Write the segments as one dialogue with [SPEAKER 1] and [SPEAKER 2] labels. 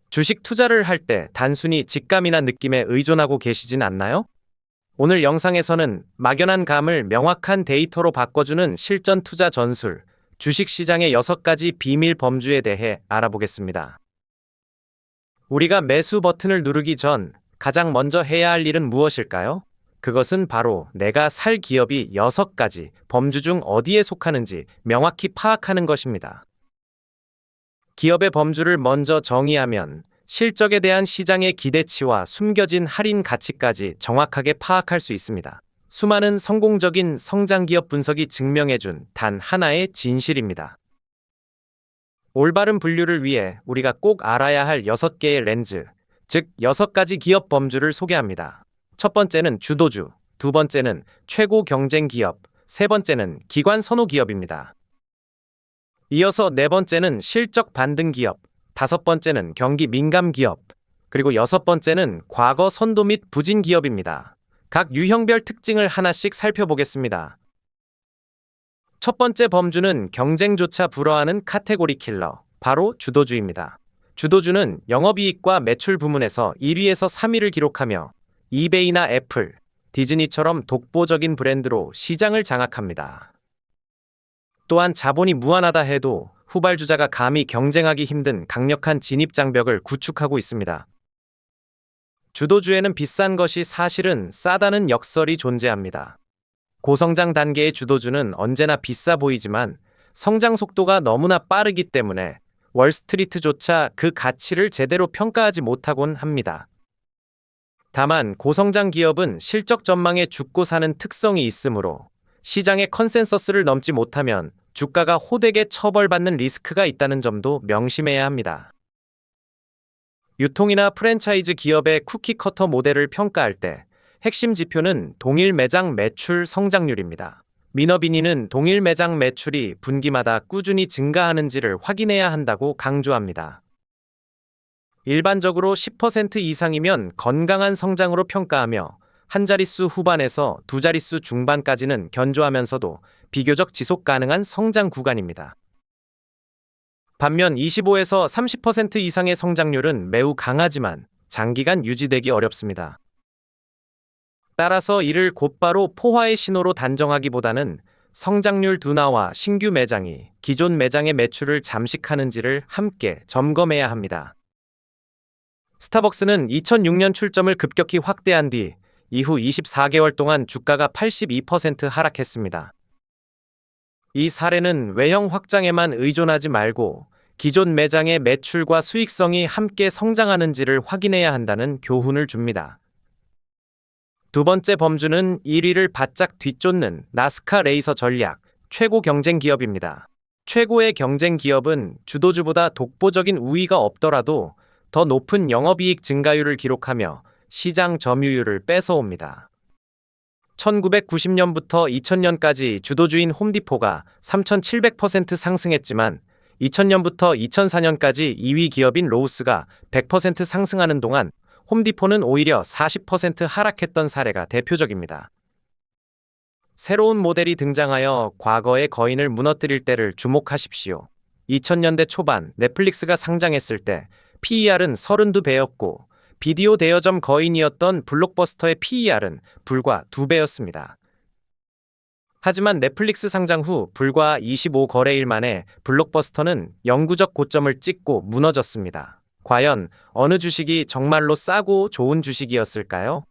[SPEAKER 1] 주식 투자를 할 때 단순히 직감이나 느낌에 의존하고 계시진 않나요? 오늘 영상에서는 막연한 감을 명확한 데이터로 바꿔주는 실전 투자 전술, 주식 시장의 6가지 비밀 범주에 대해 알아보겠습니다. 우리가 매수 버튼을 누르기 전 가장 먼저 해야 할 일은 무엇일까요? 그것은 바로 내가 살 기업이 6가지 범주 중 어디에 속하는지 명확히 파악하는 것입니다. 기업의 범주를 먼저 정의하면 실적에 대한 시장의 기대치와 숨겨진 할인 가치까지 정확하게 파악할 수 있습니다. 수많은 성공적인 성장 기업 분석이 증명해준 단 하나의 진실입니다. 올바른 분류를 위해 우리가 꼭 알아야 할 6개의 렌즈, 즉 6가지 기업 범주를 소개합니다. 첫 번째는 주도주, 두 번째는 최고 경쟁 기업, 세 번째는 기관 선호 기업입니다. 이어서 네 번째는 실적 반등 기업, 다섯 번째는 경기 민감 기업, 그리고 여섯 번째는 과거 선도 및 부진 기업입니다. 각 유형별 특징을 하나씩 살펴보겠습니다. 첫 번째 범주는 경쟁조차 불허하는 카테고리 킬러, 바로 주도주입니다. 주도주는 영업이익과 매출 부문에서 1위에서 3위를 기록하며 이베이나 애플, 디즈니처럼 독보적인 브랜드로 시장을 장악합니다. 또한 자본이 무한하다 해도 후발주자가 감히 경쟁하기 힘든 강력한 진입장벽을 구축하고 있습니다. 주도주에는 비싼 것이 사실은 싸다는 역설이 존재합니다. 고성장 단계의 주도주는 언제나 비싸 보이지만 성장 속도가 너무나 빠르기 때문에 월스트리트조차 그 가치를 제대로 평가하지 못하곤 합니다. 다만 고성장 기업은 실적 전망에 죽고 사는 특성이 있으므로 시장의 컨센서스를 넘지 못하면 주가가 호되게 처벌받는 리스크가 있다는 점도 명심해야 합니다. 유통이나 프랜차이즈 기업의 쿠키커터 모델을 평가할 때 핵심 지표는 동일 매장 매출 성장률입니다. 미너비니는 동일 매장 매출이 분기마다 꾸준히 증가하는지를 확인해야 한다고 강조합니다. 일반적으로 10% 이상이면 건강한 성장으로 평가하며 한 자릿수 후반에서 두 자릿수 중반까지는 견조하면서도 비교적 지속 가능한 성장 구간입니다. 반면 25에서 30% 이상의 성장률은 매우 강하지만 장기간 유지되기 어렵습니다. 따라서 이를 곧바로 포화의 신호로 단정하기보다는 성장률 둔화와 신규 매장이 기존 매장의 매출을 잠식하는지를 함께 점검해야 합니다. 스타벅스는 2006년 출점을 급격히 확대한 뒤 이후 24개월 동안 주가가 82% 하락했습니다. 이 사례는 외형 확장에만 의존하지 말고 기존 매장의 매출과 수익성이 함께 성장하는지를 확인해야 한다는 교훈을 줍니다. 두 번째 범주는 1위를 바짝 뒤쫓는 나스카 레이서 전략, 최고 경쟁 기업입니다. 최고의 경쟁 기업은 주도주보다 독보적인 우위가 없더라도 더 높은 영업이익 증가율을 기록하며 시장 점유율을 뺏어옵니다. 1990년부터 2000년까지 주도주인 홈디포가 3700% 상승했지만 2000년부터 2004년까지 2위 기업인 로우스가 100% 상승하는 동안 홈디포는 오히려 40% 하락했던 사례가 대표적입니다. 새로운 모델이 등장하여 과거의 거인을 무너뜨릴 때를 주목하십시오. 2000년대 초반 넷플릭스가 상장했을 때 PER은 32배였고 비디오 대여점 거인이었던 블록버스터의 PER은 불과 2배였습니다. 하지만 넷플릭스 상장 후 불과 25거래일 만에 블록버스터는 영구적 고점을 찍고 무너졌습니다. 과연 어느 주식이 정말로 싸고 좋은 주식이었을까요?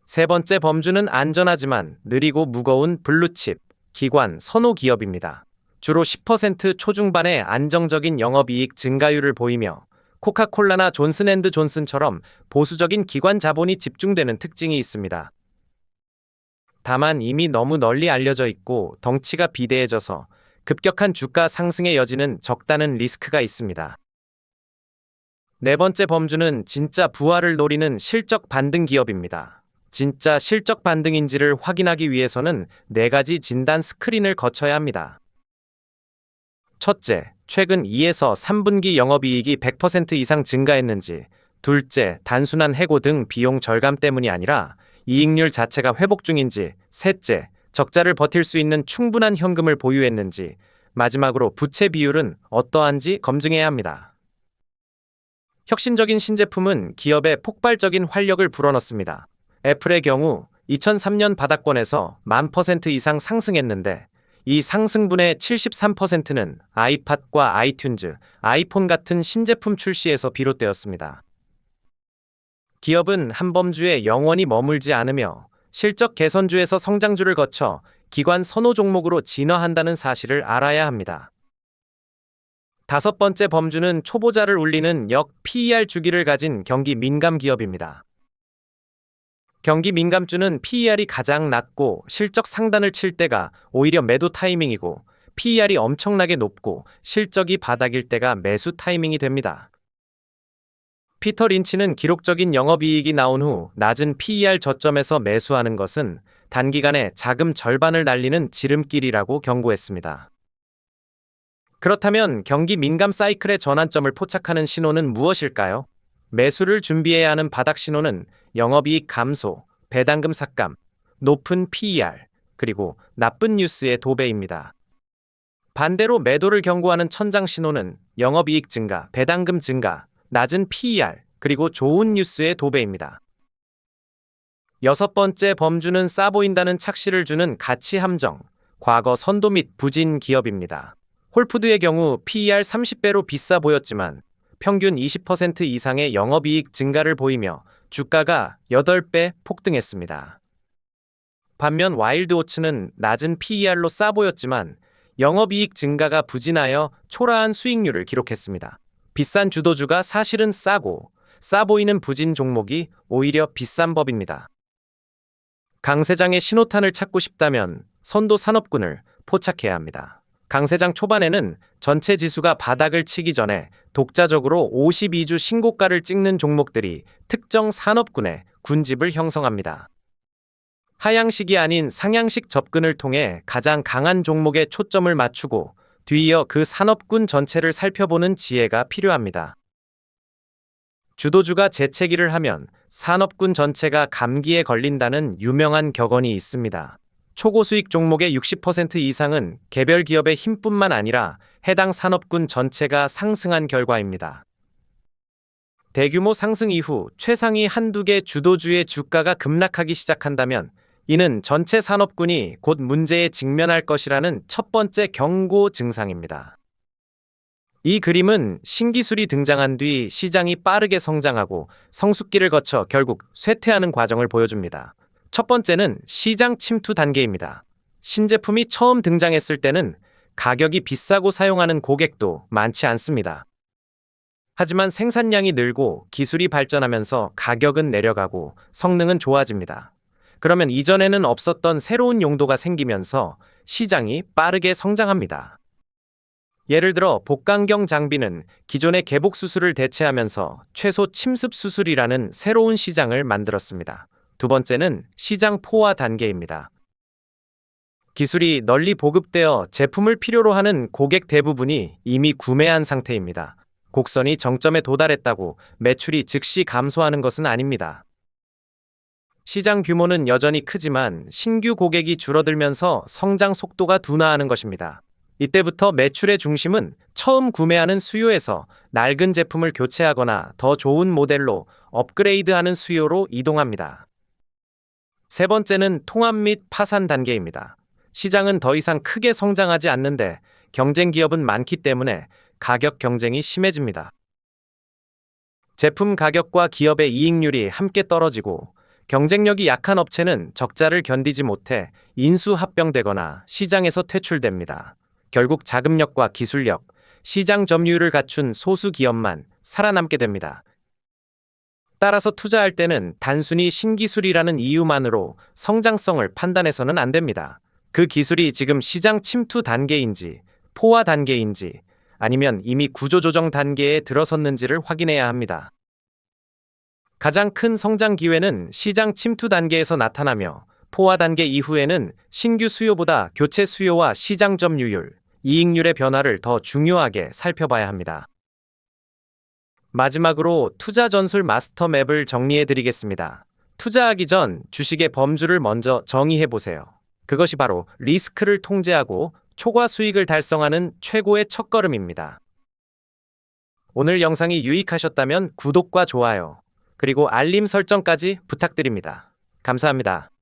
[SPEAKER 1] 세 번째 범주는 안전하지만 느리고 무거운 블루칩, 기관 선호 기업입니다. 주로 10% 초중반의 안정적인 영업이익 증가율을 보이며 코카콜라나 존슨앤드존슨처럼 보수적인 기관 자본이 집중되는 특징이 있습니다. 다만 이미 너무 널리 알려져 있고 덩치가 비대해져서 급격한 주가 상승의 여지는 적다는 리스크가 있습니다. 네 번째 범주는 진짜 부활을 노리는 실적 반등 기업입니다. 진짜 실적 반등인지를 확인하기 위해서는 4가지 진단 스크린을 거쳐야 합니다. 첫째, 최근 2에서 3분기 영업이익이 100% 이상 증가했는지. 둘째, 단순한 해고 등 비용 절감 때문이 아니라 이익률 자체가 회복 중인지. 셋째, 적자를 버틸 수 있는 충분한 현금을 보유했는지. 마지막으로 부채 비율은 어떠한지 검증해야 합니다. 혁신적인 신제품은 기업에 폭발적인 활력을 불어넣습니다. 애플의 경우 2003년 바닥권에서 10,000% 이상 상승했는데 이 상승분의 73%는 아이팟과 아이튠즈, 아이폰 같은 신제품 출시에서 비롯되었습니다. 기업은 한 범주에 영원히 머물지 않으며 실적 개선주에서 성장주를 거쳐 기관 선호 종목으로 진화한다는 사실을 알아야 합니다. 다섯 번째 범주는 초보자를 울리는 역 PER 주기를 가진 경기 민감 기업입니다. 경기 민감주는 PER이 가장 낮고 실적 상단을 칠 때가 오히려 매도 타이밍이고 PER이 엄청나게 높고 실적이 바닥일 때가 매수 타이밍이 됩니다. 피터 린치는 기록적인 영업이익이 나온 후 낮은 PER 저점에서 매수하는 것은 단기간에 자금 절반을 날리는 지름길이라고 경고했습니다. 그렇다면 경기 민감 사이클의 전환점을 포착하는 신호는 무엇일까요? 매수를 준비해야 하는 바닥 신호는 영업이익 감소, 배당금 삭감, 높은 PER, 그리고 나쁜 뉴스의 도배입니다. 반대로 매도를 경고하는 천장 신호는 영업이익 증가, 배당금 증가, 낮은 PER, 그리고 좋은 뉴스의 도배입니다. 여섯 번째 범주는 싸 보인다는 착시를 주는 가치 함정, 과거 선도 및 부진 기업입니다. 홀푸드의 경우 PER 30배로 비싸 보였지만 평균 20% 이상의 영업이익 증가를 보이며 주가가 8배 폭등했습니다. 반면 와일드오츠는 낮은 PER로 싸 보였지만 영업이익 증가가 부진하여 초라한 수익률을 기록했습니다. 비싼 주도주가 사실은 싸고 싸 보이는 부진 종목이 오히려 비싼 법입니다. 강세장의 신호탄을 찾고 싶다면 선도 산업군을 포착해야 합니다. 강세장 초반에는 전체 지수가 바닥을 치기 전에 독자적으로 52주 신고가를 찍는 종목들이 특정 산업군의 군집을 형성합니다. 하향식이 아닌 상향식 접근을 통해 가장 강한 종목에 초점을 맞추고 뒤이어 그 산업군 전체를 살펴보는 지혜가 필요합니다. 주도주가 재채기를 하면 산업군 전체가 감기에 걸린다는 유명한 격언이 있습니다. 초고수익 종목의 60% 이상은 개별 기업의 힘뿐만 아니라 해당 산업군 전체가 상승한 결과입니다. 대규모 상승 이후 최상위 한두 개 주도주의 주가가 급락하기 시작한다면 이는 전체 산업군이 곧 문제에 직면할 것이라는 첫 번째 경고 증상입니다. 이 그림은 신기술이 등장한 뒤 시장이 빠르게 성장하고 성숙기를 거쳐 결국 쇠퇴하는 과정을 보여줍니다. 첫 번째는 시장 침투 단계입니다. 신제품이 처음 등장했을 때는 가격이 비싸고 사용하는 고객도 많지 않습니다. 하지만 생산량이 늘고 기술이 발전하면서 가격은 내려가고 성능은 좋아집니다. 그러면 이전에는 없었던 새로운 용도가 생기면서 시장이 빠르게 성장합니다. 예를 들어 복강경 장비는 기존의 개복 수술을 대체하면서 최소 침습 수술이라는 새로운 시장을 만들었습니다. 두 번째는 시장 포화 단계입니다. 기술이 널리 보급되어 제품을 필요로 하는 고객 대부분이 이미 구매한 상태입니다. 곡선이 정점에 도달했다고 매출이 즉시 감소하는 것은 아닙니다. 시장 규모는 여전히 크지만 신규 고객이 줄어들면서 성장 속도가 둔화하는 것입니다. 이때부터 매출의 중심은 처음 구매하는 수요에서 낡은 제품을 교체하거나 더 좋은 모델로 업그레이드하는 수요로 이동합니다. 세 번째는 통합 및 파산 단계입니다. 시장은 더 이상 크게 성장하지 않는데 경쟁 기업은 많기 때문에 가격 경쟁이 심해집니다. 제품 가격과 기업의 이익률이 함께 떨어지고 경쟁력이 약한 업체는 적자를 견디지 못해 인수합병되거나 시장에서 퇴출됩니다. 결국 자금력과 기술력, 시장 점유율을 갖춘 소수 기업만 살아남게 됩니다. 따라서 투자할 때는 단순히 신기술이라는 이유만으로 성장성을 판단해서는 안 됩니다. 그 기술이 지금 시장 침투 단계인지, 포화 단계인지, 아니면 이미 구조조정 단계에 들어섰는지를 확인해야 합니다. 가장 큰 성장 기회는 시장 침투 단계에서 나타나며 포화 단계 이후에는 신규 수요보다 교체 수요와 시장 점유율, 이익률의 변화를 더 중요하게 살펴봐야 합니다. 마지막으로 투자 전술 마스터 맵을 정리해 드리겠습니다. 투자하기 전 주식의 범주를 먼저 정의해 보세요. 그것이 바로 리스크를 통제하고 초과 수익을 달성하는 최고의 첫걸음입니다. 오늘 영상이 유익하셨다면 구독과 좋아요, 그리고 알림 설정까지 부탁드립니다. 감사합니다.